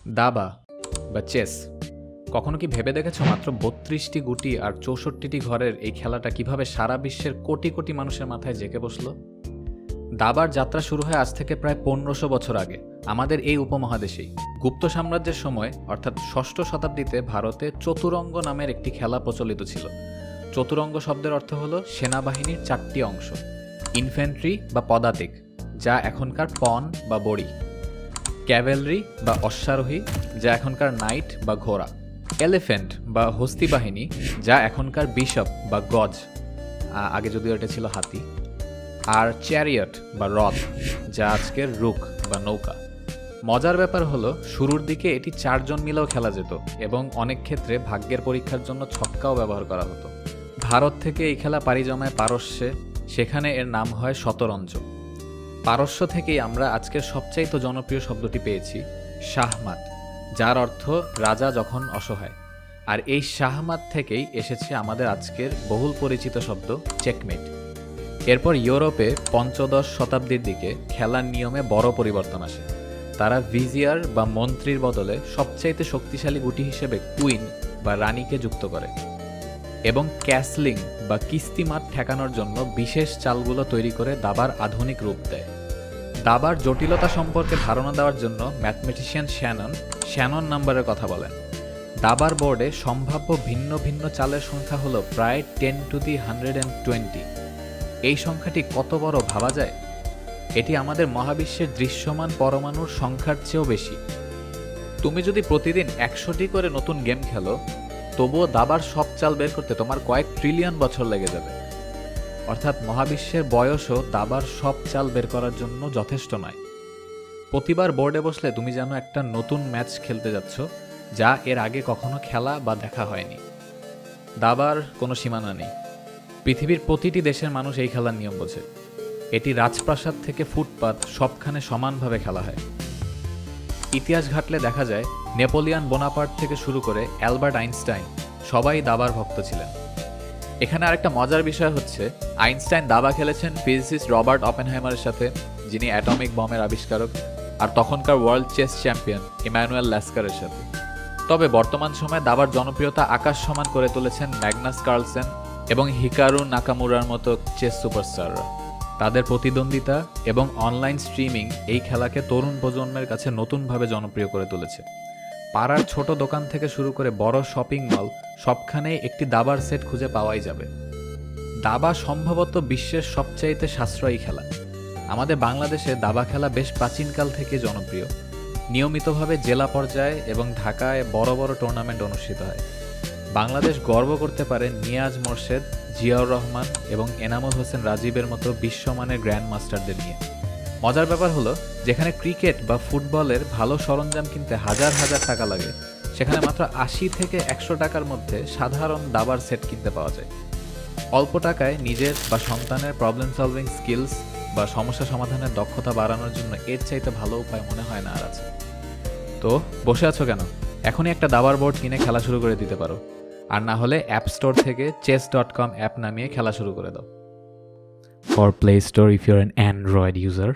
দাবা বা চেস কখনো কি ভেবে দেখেছো মাত্র ৩২টি গুটি আর ৬৪টি ঘরের এই খেলাটা কিভাবে সারা বিশ্বের কোটি কোটি মানুষের মাথায় জেঁকে বসলো? দাবার যাত্রা শুরু হয় আজ থেকে প্রায় ১৫০০ বছর আগে আমাদের এই উপমহাদেশেই। গুপ্ত সাম্রাজ্যের সময় অর্থাৎ ষষ্ঠ শতাব্দীতে ভারতে চতুরঙ্গ নামের একটি খেলা প্রচলিত ছিল। চতুরঙ্গ শব্দের অর্থ হলো সেনাবাহিনীর ৪টি অংশ, ইনফ্যান্ট্রি বা পদাতিক যা এখনকার পন বা বড়ি, ক্যাভেলরি বা অশ্বারোহী যা এখনকার নাইট বা ঘোড়া, এলিফ্যান্ট বা হস্তি বাহিনী যা এখনকার বিশপ বা গজ, আগে যদিও এটা ছিল হাতি, আর চ্যারিয়ট বা রথ যা আজকের রুক বা নৌকা। মজার ব্যাপার হলো শুরুর দিকে এটি ৪ জন মিলেও খেলা যেত এবং অনেক ক্ষেত্রে ভাগ্যের পরীক্ষার জন্য ছক্কাও ব্যবহার করা হতো। ভারত থেকে এই খেলা পাড়ি জমায় পারস্যে, সেখানে এর নাম হয় শতরঞ্জ। পারস্য থেকেই আমরা আজকের সবচাইতে জনপ্রিয় শব্দটি পেয়েছি শাহমাত, যার অর্থ রাজা যখন অসহায়। আর এই শাহমাত থেকেই এসেছে আমাদের আজকের বহুল পরিচিত শব্দ চেকমেট। এরপর ইউরোপে পঞ্চদশ শতাব্দীর দিকে খেলার নিয়মে বড় পরিবর্তন আসে। তারা ভিজিয়ার বা মন্ত্রীর বদলে সবচাইতে শক্তিশালী গুটি হিসেবে কুইন বা রানীকে যুক্ত করে এবং ক্যাসলিং বা কিস্তিমাত ঠেকানোর জন্য বিশেষ চালগুলো তৈরি করে দাবার আধুনিক রূপ দেয়। দাবার জটিলতা সম্পর্কে ধারণা দেওয়ার জন্য ম্যাথমেটিশিয়ান শ্যানন নাম্বারের কথা বলেন। দাবার বোর্ডে সম্ভাব্য ভিন্ন ভিন্ন চালের সংখ্যা হলো প্রায় 10⁻120। এই সংখ্যাটি কত বড় ভাবা যায়? এটি আমাদের মহাবিশ্বের দৃশ্যমান পরমাণুর সংখ্যার চেয়েও বেশি। তুমি যদি প্রতিদিন ১০০টি করে নতুন গেম খেলো, তবুও দাবার সব চাল বের করতে তোমার কয়েক ট্রিলিয়ন বছর লেগে যাবে। অর্থাৎ মহাবিশ্বের বয়সও দাবার সব চাল বের করার জন্য যথেষ্ট নয়। প্রতিবার বোর্ডে বসলে তুমি যেন একটা নতুন ম্যাচ খেলতে যাচ্ছ, যা এর আগে কখনো খেলা বা দেখা হয়নি। দাবার কোনো সীমানা নেই। পৃথিবীর প্রতিটি দেশের মানুষ এই খেলার নিয়ম বোঝে। এটি রাজপ্রাসাদ থেকে ফুটপাত সবখানে সমানভাবে খেলা হয়। ইতিহাস ঘাটলে দেখা যায় নেপোলিয়ান বোনাপার্ট থেকে শুরু করে অ্যালবার্ট আইনস্টাইন সবাই দাবার ভক্ত ছিলেন। এখানে আরেকটা মজার বিষয় হচ্ছে, আইনস্টাইন দাবা খেলেছেন ফিজিসিস্ট রবার্ট অপেনহাইমারের সাথে, যিনি অ্যাটমিক বমের আবিষ্কারক, আর তখনকার ওয়ার্ল্ড চেস চ্যাম্পিয়ন ইমানুয়েল ল্যাস্কারের সাথে। তবে বর্তমান সময়ে দাবার জনপ্রিয়তা আকাশ সমান করে তুলেছেন ম্যাগনাস কার্লসেন এবং হিকারু নাকামুরার মতো চেস সুপারস্টাররা। তাদের প্রতিদ্বন্দ্বিতা এবং অনলাইন স্ট্রিমিং এই খেলাকে তরুণ প্রজন্মের কাছে নতুনভাবে জনপ্রিয় করে তুলেছে। পাড়ার ছোট দোকান থেকে শুরু করে বড় শপিং মল সবখানেই একটি দাবার সেট খুঁজে পাওয়াই যাবে। দাবা সম্ভবত বিশ্বের সবচাইতে সাশ্রয়ী খেলা। আমাদের বাংলাদেশে দাবা খেলা বেশ প্রাচীনকাল থেকে জনপ্রিয়। নিয়মিতভাবে জেলা পর্যায়ে এবং ঢাকায় বড় বড় টুর্নামেন্ট অনুষ্ঠিত হয়। বাংলাদেশ গর্ব করতে পারে নিয়াজ মোরশেদ, জিয়াউর রহমান এবং এনামুল হোসেন রাজীবের মতো বিশ্বমানের গ্র্যান্ড মাস্টারদের নিয়ে। মজার ব্যাপার হলো, যেখানে ক্রিকেট বা ফুটবলের ভালো সরঞ্জাম কিনতে হাজার হাজার টাকা লাগে, সেখানে মাত্র ৮০ থেকে ১০০ টাকার মধ্যে সাধারণ দাবার সেট কিনতে পাওয়া যায়। অল্প টাকায় নিজের বা সন্তানের প্রবলেম সলভিং স্কিলস বা সমস্যা সমাধানের দক্ষতা বাড়ানোর জন্য এর চাইতে ভালো উপায় মনে হয় না আর আছে। তো বসে আছো কেন? এখনই একটা দাবার বোর্ড কিনে খেলা শুরু করে দিতে পারো। আর না হলে অ্যাপ স্টোর থেকে chess.com অ্যাপ নামিয়ে খেলা শুরু করে দাও। Or Play Store if you're an Android user.